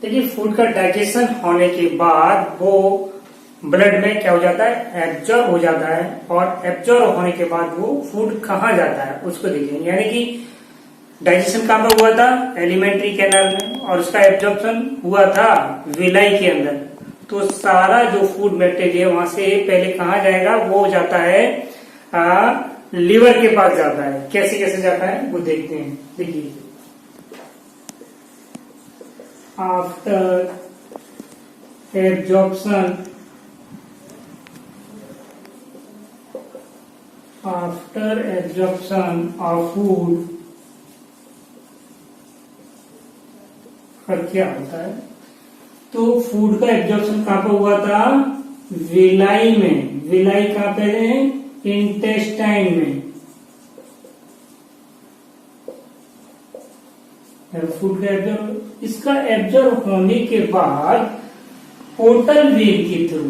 देखिए फूड का डाइजेशन होने के बाद वो ब्लड में क्या हो जाता है, एब्जॉर्ब हो जाता है, और एब्जॉर्ब होने के बाद वो फूड कहाँ जाता है उसको देखिए। यानी कि डाइजेशन कहाँ पे हुआ था, एलिमेंट्री कैनाल में, और उसका एब्जॉर्प्शन हुआ था विलाई के अंदर। तो सारा जो फूड मटेरियल वहां से पहले कहाँ जाएगा, वो जाता है लीवर के पास जाता है। कैसे कैसे जाता है वो देखते हैं। देखिए आफ्टर एब्जॉर्प्शन ऑफ फूड क्या होता है, तो फूड का एब्जॉर्प्शन कहां पर हुआ था, विलाई में। विलाई कहां पे है, इंटेस्टाइन में। फूड का एब्जॉर्ब, इसका एब्जॉर्ब होने के बाद पोर्टल वेन के थ्रू,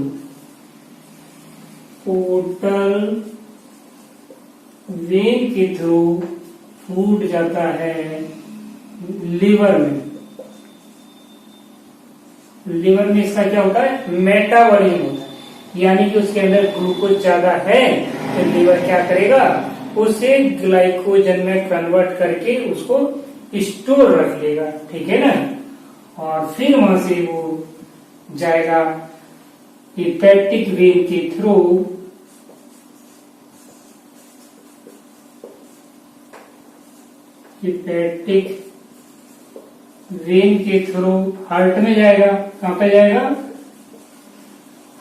पोर्टल वेन के थ्रू फूड जाता है लिवर में। लिवर में इसका क्या होता है, मेटाबॉलिज्म होता है। यानी कि उसके अंदर ग्लूकोज ज्यादा है तो लिवर क्या करेगा, उसे ग्लाइकोजन में कन्वर्ट करके उसको स्टोर रख लेगा, ठीक है ना। और फिर वहां से वो जाएगा हेपेटिक वेन के थ्रू, हेपेटिक वेन के थ्रू हार्ट में जाएगा। कहां पे जाएगा,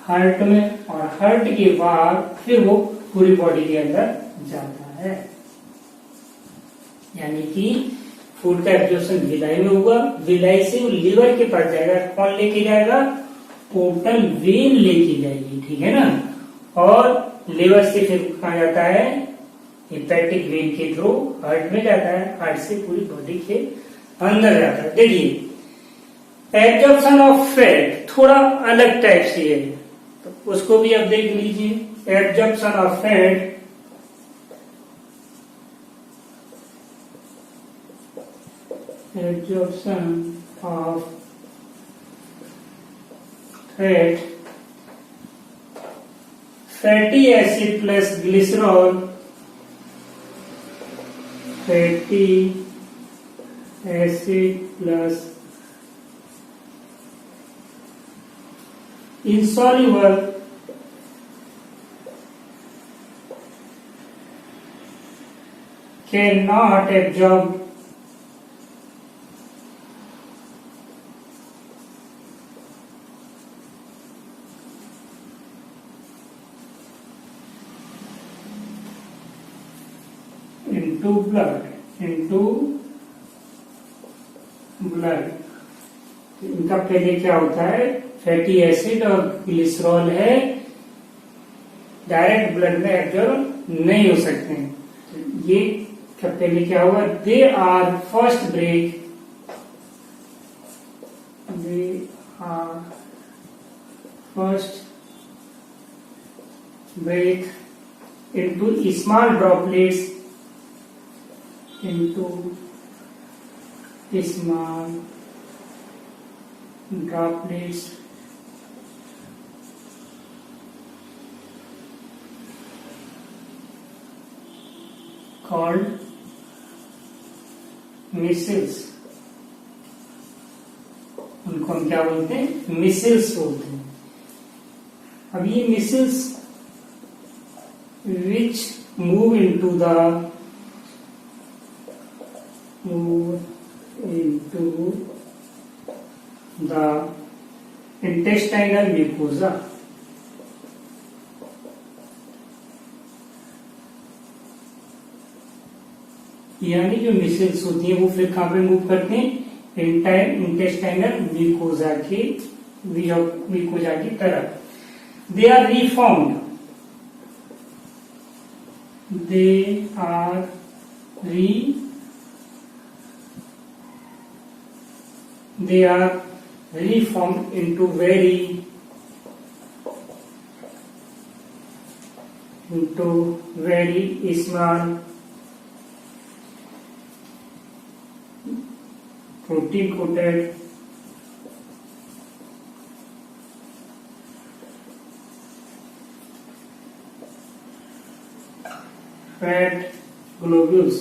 हार्ट में। और हार्ट के बाद फिर वो पूरी बॉडी के अंदर जाता है। यानी कि फूड का एब्जॉर्प्शन विलाई में होगा, विलाई से वो लीवर के पास जाएगा। कौन लेके जाएगा, पोर्टल वेन लेके जाएगी, ठीक है ना। और लीवर से फिर कहा जाता है, हेपेटिक वेन के थ्रू हार्ट में जाता है, हार्ट से पूरी बॉडी के अंदर जाता है। देखिए एब्जॉर्प्शन ऑफ फैट थोड़ा अलग टाइप से है, तो उसको भी आप देख लीजिए। Absorption of fat, absorption of fat, fatty acid plus glycerol, fatty acid plus insoluble cannot absorb into blood, इनका पहले क्या होता है, फैटी एसिड और ग्लिसरॉल है, डायरेक्ट ब्लड में एब्जॉर्ब नहीं हो सकते हैं। ये पहले क्या हुआ, they are first break into small droplets, into small droplets called micelles. उनको हम क्या बोलते हैं, मिसिल्स बोलते हैं। अब ये measles which move into the intestinal mucosa, यानी जो मिसल्स होती है वो फिर कहां पे मूव करते हैं, इंटेस्टाइनल म्यूकोजा की तरफ। They are reformed, they are reformed into very small protein coated fat globules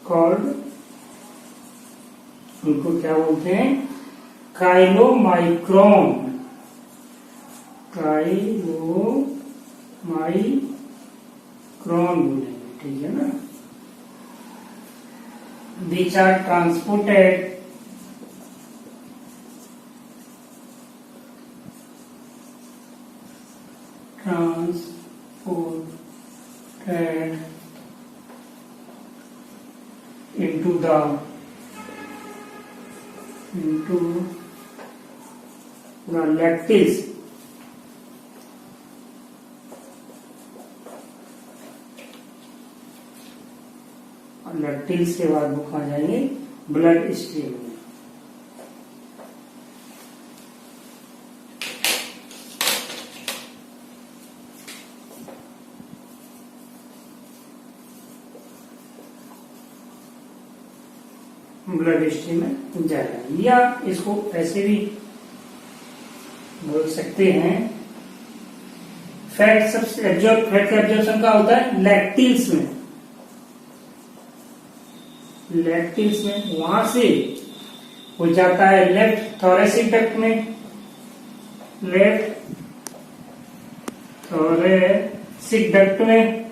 called, उनको क्या बोलते हैं, काइलोमाइक्रोन, काइलोमाइक्रोन बोलेंगे, ठीक है ना। Which are transported into the lacteals और लैक्टिल्स के बाद वो कहाँ जाएंगे, ब्लड स्ट्रीम में। ब्लड स्ट्रीम में जाएगा, या इसको ऐसे भी बोल सकते हैं, फैट सबसे फैट का एब्जॉर्प्शन का होता है लैक्टिल्स में, लैक्टिल्स में, वहां से वो जाता है लेफ्ट थोरेसिक डक्ट में, लेफ्ट थोरेसिक डक्ट में,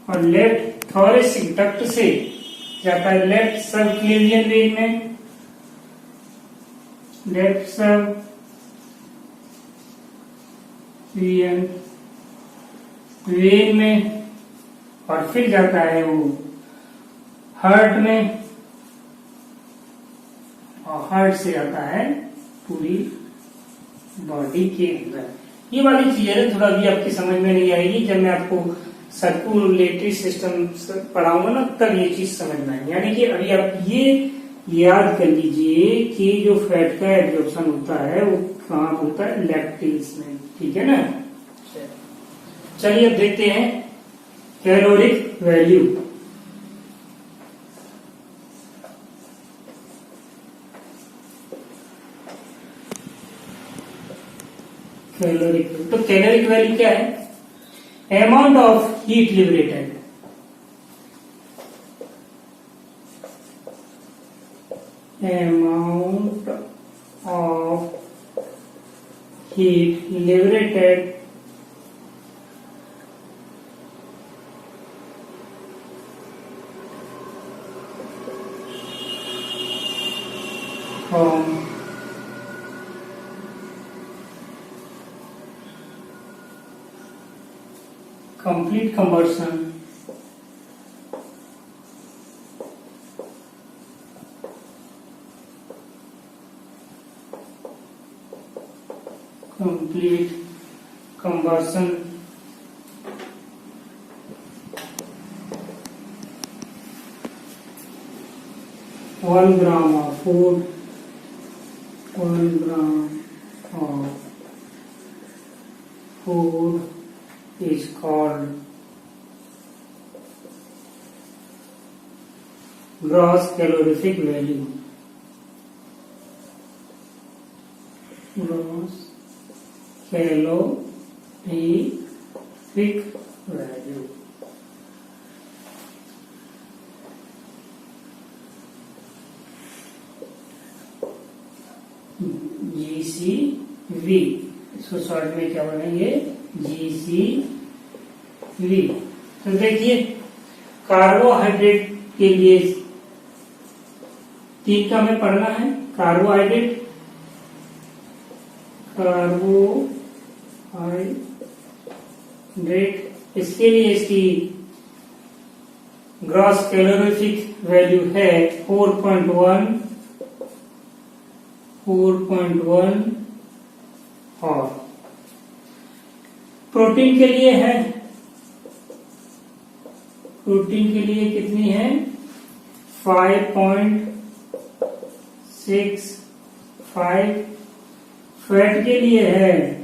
और लेफ्ट थोरेसिक डक्ट से जाता है लेफ्ट सबक्लेवियन वेन में, लेफ्ट सबक्लेवियन वेन में, और फिर जाता है वो हार्ट में, और हार्ट से जाता है पूरी बॉडी के अंदर। ये वाली चीजें थोड़ा भी आपकी समझ में नहीं आएगी, जब मैं आपको सर्कुलेटरी सिस्टम पढ़ाऊंगा ना तब ये चीज समझ में आएगी। यानी कि अभी आप ये याद कर लीजिए कि जो फैट का एब्जॉर्प्शन होता है वो कहाँ होता है, लैक्टिल्स में, ठीक है ना। चलिए अब देखते हैं कैलोरिक वैल्यू। कैलोरिक, तो कैलोरिक वैल्यू क्या है, amount of heat liberated, amount of heat liberated from complete combustion one gram of food, 1 gram of food is called gross calorific value. Gross calorific value. GCV, इसको short में क्या बोलेंगे, GCV। तो देखिए carbohydrate के लिए 3 का हमें पढ़ना है, कार्बोहाइड्रेट, इसके लिए इसकी ग्रॉस कैलोरीफिक वैल्यू है 4.1 और प्रोटीन के लिए है, प्रोटीन के लिए कितनी है 5.65, फैट के लिए है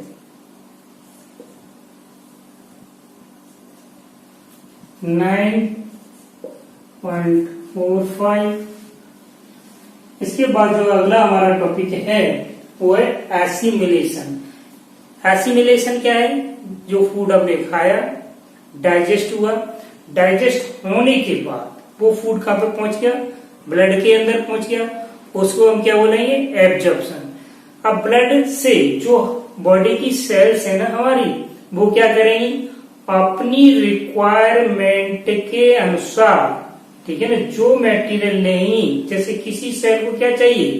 9.45। इसके बाद जो अगला हमारा टॉपिक है वो है एसिमिलेशन। एसिमिलेशन क्या है? जो फूड हमने खाया, डाइजेस्ट हुआ, डाइजेस्ट होने के बाद वो फूड कहाँ पे पहुंच गया? ब्लड के अंदर पहुंच गया, उसको हम क्या बोलेंगे? एब्जॉर्प्शन। अब ब्लड से जो बॉडी की सेल्स है ना हमारी, वो क्या करेंगी? अपनी रिक्वायरमेंट के अनुसार, ठीक है ना, जो मटेरियल नहीं, जैसे किसी सेल को क्या चाहिए?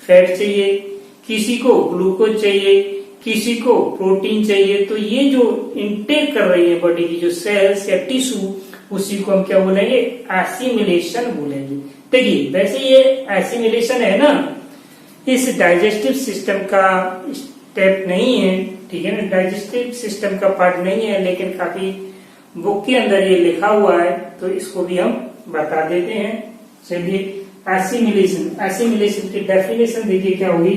फैट चाहिए, किसी को ग्लूकोज चाहिए, किसी को प्रोटीन चाहिए। तो ये जो इनटेक कर रही है बॉडी की जो सेल्स या टिश्यू, उसी को हम क्या बोलेंगे? एसिमिलेशन बोलेंगे। देखिए वैसे ये एसिमिलेशन है ना, इस डाइजेस्टिव सिस्टम का स्टेप नहीं है, ठीक है ना, डाइजेस्टिव सिस्टम का पार्ट नहीं है, लेकिन काफी बुक के अंदर ये लिखा हुआ है, तो इसको भी हम बता देते हैं। चलिए, एसिमिलेशन, एसिमिलेशन की डेफिनेशन देखिए क्या होगी।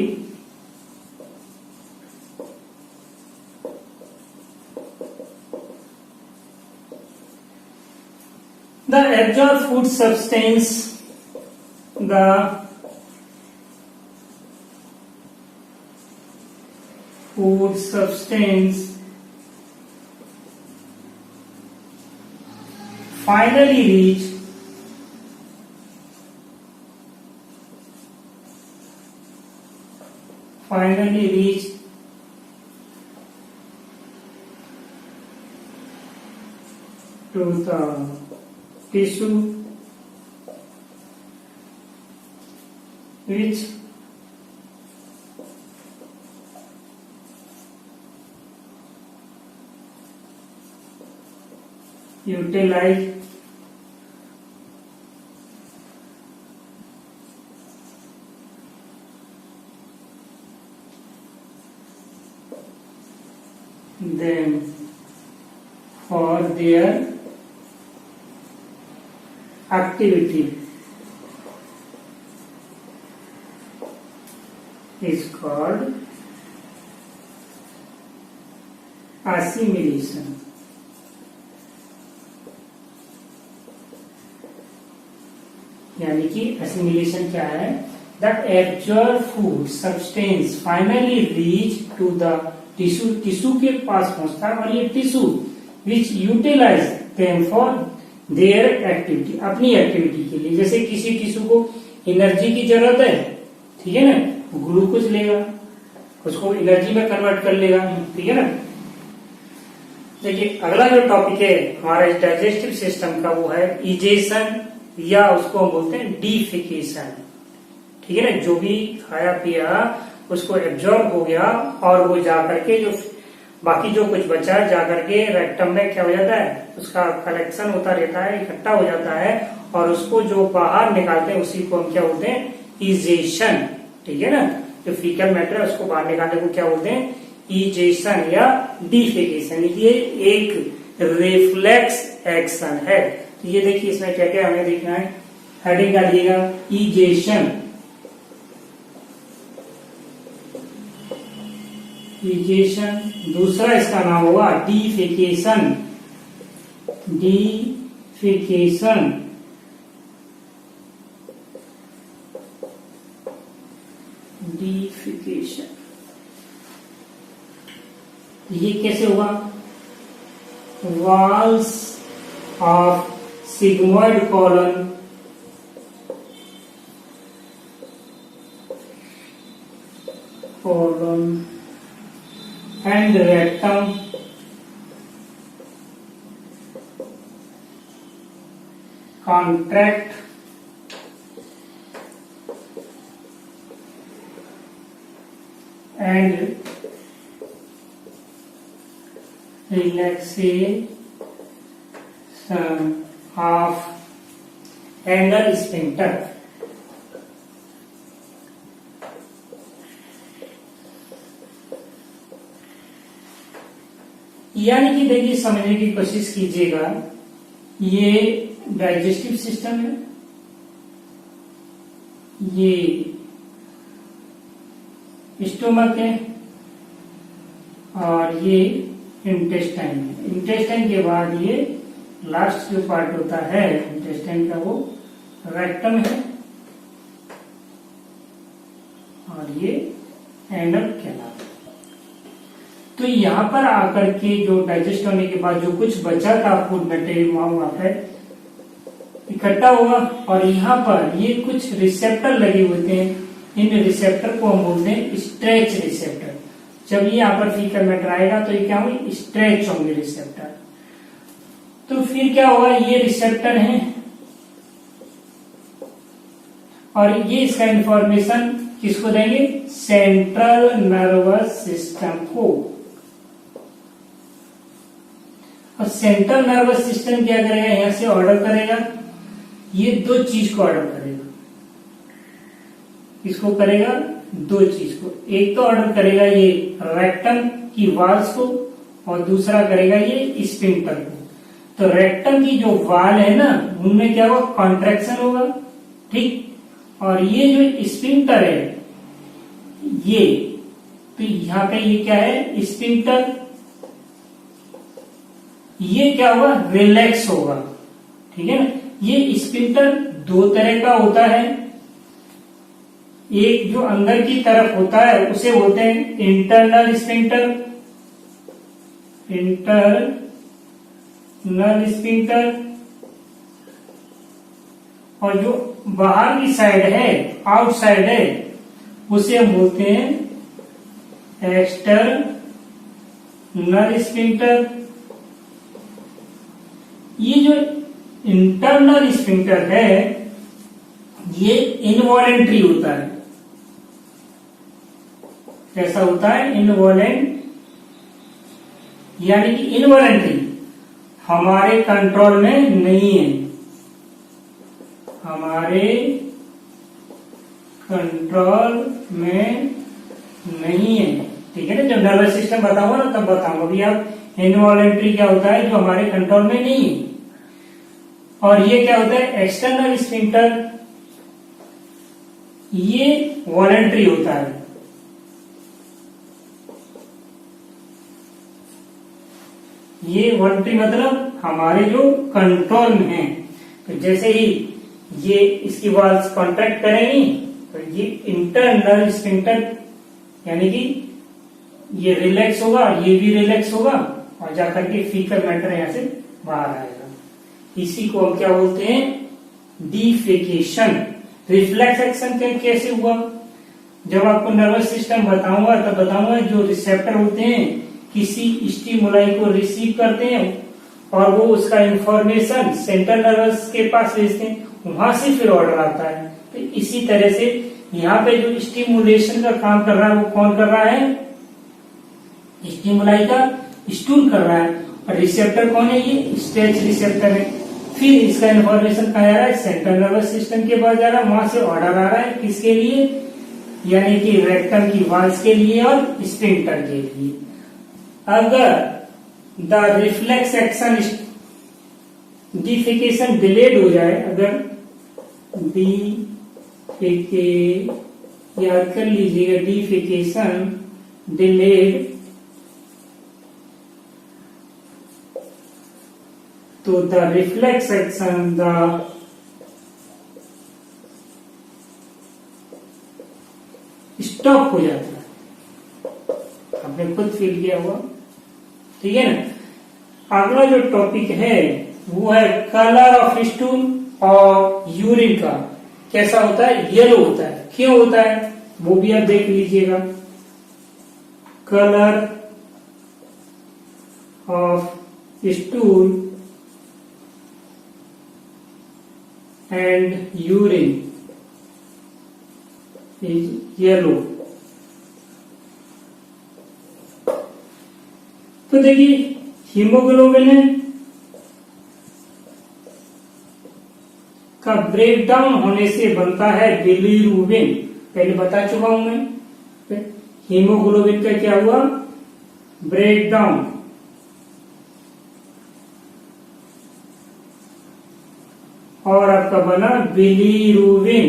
The absorbed food substance, the food substance finally reach to the tissue which utilize them for their activity is called assimilation. यानी कि assimilation क्या है? The absorbed food substance finally reach to the tissue, tissue के पास पहुंचता है, और ये tissue which utilize them for there activity, अपनी एक्टिविटी के लिए। जैसे किसी टिश्यू को एनर्जी की जरूरत है, ठीक है ना, ग्लूकोज लेगा, उसको एनर्जी में कन्वर्ट कर लेगा, ठीक है ना। देखिए अगला जो टॉपिक है हमारा डाइजेस्टिव सिस्टम का, वो है इजेशन, या उसको हम बोलते हैं डिफिकेशन, ठीक है ना। जो भी खाया पिया उसको एब्जॉर्ब हो गया, और वो जाकर के जो बाकी जो कुछ बचा है जाकर के रेक्टम में क्या हो जाता है? उसका कलेक्शन होता रहता है, इकट्ठा हो जाता है, और उसको जो बाहर निकालते हैं उसी को हम क्या बोलते हैं? इजेशन, ठीक है ना। जो फीकल मैटर है उसको बाहर निकालने को क्या बोलते हैं? इजेशन या डिफिकेशन। ये एक रिफ्लेक्स एक्शन है। तो ये देखिए इसमें क्या क्या हमें देखना है, हेडिंग डालिएगा इजेशन, इजेशन। दूसरा इसका नाम होगा डिफिकेशन, डिफिकेशन। डिफिकेशन ये कैसे होगा? Walls of sigmoid colon and rectum contract and relaxation of anal sphincter। यानी कि देखिए समझने की कोशिश कीजिएगा, ये डाइजेस्टिव सिस्टम है, ये स्टोमक है, और ये इंटेस्टाइन है। इंटेस्टाइन के बाद ये लास्ट जो पार्ट होता है इंटेस्टाइन का, वो रेक्टम है, और ये एनल कहलाता है। तो यहाँ पर आकर के जो डाइजेस्ट होने के बाद जो कुछ बचा था फूड मटेरियल वहां पर इकट्ठा हुआ और यहाँ पर ये कुछ रिसेप्टर लगे होते हैं। इन रिसेप्टर को हम बोलते हैं स्ट्रेच रिसेप्टर। जब ये यहाँ पर फीकल मैटर आएगा तो ये क्या होंगे, स्ट्रेच होंगे रिसेप्टर। तो फिर क्या होगा, ये रिसेप्टर हैं और ये इसका इंफॉर्मेशन किसको देंगे, सेंट्रल नर्वस सिस्टम को। और सेंट्रल नर्वस सिस्टम क्या करेगा, यहां से ऑर्डर करेगा, ये दो चीज को ऑर्डर करेगा। किसको करेगा, दो चीज को। एक तो ऑर्डर करेगा ये रेक्टम की वाल्स को और दूसरा करेगा ये स्फिंक्टर को। तो रेक्टम की जो वाल है ना, उनमें क्या होगा, कॉन्ट्रैक्शन होगा, ठीक। और ये जो स्फिंक्टर है ये, तो यहां पे ये क्या है, स्फिंक्टर, ये क्या होगा, रिलैक्स होगा, ठीक है ना। ये स्फिंक्टर दो तरह का होता है। एक जो अंदर की तरफ होता है उसे बोलते हैं इंटरनल स्फिंक्टर, इंटरनल स्फिंक्टर। और जो बाहर की साइड है, आउटसाइड है, उसे हम बोलते हैं एक्सटर्नल स्फिंक्टर। ये जो इंटरनल स्फिंक्टर है ये इनवॉलेंट्री होता है। कैसा होता है, इनवॉलेंट, यानी कि इनवॉलेंट्री, हमारे कंट्रोल में नहीं है, हमारे कंट्रोल में नहीं है, ठीक है ना। जब नर्वस सिस्टम बताऊंगा ना तब बताऊंगा। अभी आप इनवॉलेंट्री क्या होता है, जो हमारे कंट्रोल में नहीं है। और ये क्या होता है, एक्सटर्नल स्फिंक्टर, ये वॉलेंट्री होता है। ये वॉलेंट्री मतलब हमारे जो कंट्रोल में है। तो जैसे ही ये इसकी वॉल्स कॉन्ट्रैक्ट करेंगी तो ये इंटरनल स्फिंक्टर यानी कि ये रिलैक्स होगा, ये भी रिलैक्स होगा और जाकर के फीकल मैटर यहां से बाहर आएगा। इसी को हम क्या बोलते हैं, डिफेकेशन। रिफ्लेक्स एक्शन कैसे हुआ, जब आपको नर्वस सिस्टम बताऊंगा तब बताऊंगा। जो रिसेप्टर होते हैं किसी स्टिमुलाई को रिसीव करते हैं और वो उसका इंफॉर्मेशन सेंट्रल नर्वस के पास भेजते हैं, वहां से फिर ऑर्डर आता है। तो इसी तरह से यहाँ पे जो स्टिमुलेशन का काम कर रहा है वो कौन कर रहा है, स्टिमुलाई का स्टूल कर रहा है। और रिसेप्टर कौन है, ये स्ट्रेच रिसेप्टर है। फिर इसका इंफॉर्मेशन कहा जा रहा है, सेंट्रल नर्वस सिस्टम के पास जा रहा है, वहां से ऑर्डर आ रहा है किसके लिए, यानी कि रेक्टम की वाल्स के लिए और स्फिंक्टर के लिए। अगर the reflex action defecation delayed हो जाए, अगर याद कर लीजिएगा, डिफिकेशन डिलेड, तो द रिफ्लेक्स एक्शन स्टॉप हो जाता है। आपने खुद फील किया हुआ, ठीक है ना। अगला जो टॉपिक है वो है कलर ऑफ स्टूल और यूरिन का कैसा होता है, येलो होता है। क्यों होता है वो भी आप देख लीजिएगा। Colour of stool and urine is yellow। तो देखिए हीमोग्लोबिन का ब्रेकडाउन होने से बनता है बिलीरुबिन। पहले बता चुका हूं मैं। हीमोग्लोबिन का क्या हुआ, ब्रेकडाउन, और आपका बना बिलीरुबिन।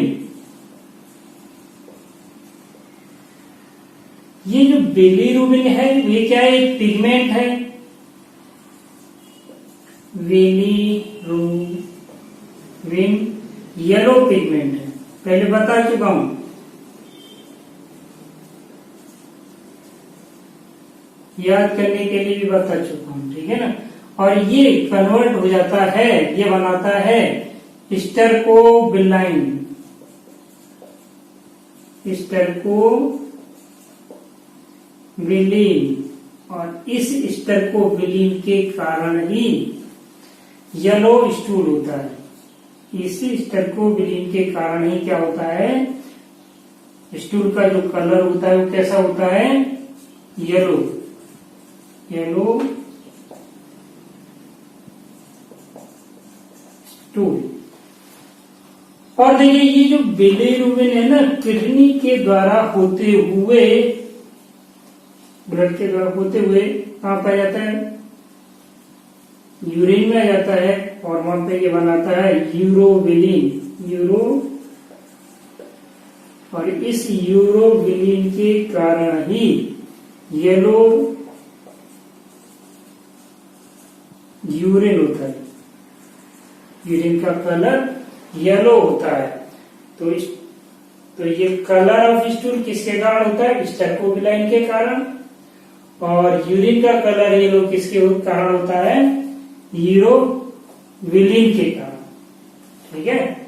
ये जो बिलीरुबिन है ये क्या है, एक पिगमेंट है। बिलीरुबिन येलो पिगमेंट है, पहले बता चुका हूं। याद करने के लिए भी बता चुका हूं, ठीक है ना। और ये कन्वर्ट हो जाता है, ये बनाता है स्टर्कोबिलाइन। स्टर्कोबिलीन, और इस स्टर्कोबिलीन के कारण ही येलो स्टूल होता है। इस स्टर्कोबिलीन के कारण ही क्या होता है, स्टूल का जो कलर होता है वो कैसा होता है, येलो स्टूल। और देखिए ये जो बिलीरुबिन है ना, किडनी के द्वारा होते हुए, ब्लड के द्वारा होते हुए कहां पाया जाता है, यूरिन में आ जाता है, और वहां पे ये बनाता है यूरोबिलिन। और इस यूरोबिलिन के कारण ही येलो यूरिन होता है, यूरिन का कलर येलो होता है। तो ये कलर ऑफ स्टूल किसके कारण होता है, स्टर्कोबिलाइन के कारण। और यूरिन का कलर येलो किसके कारण होता है, यूरोबिलिन के कारण, ठीक है।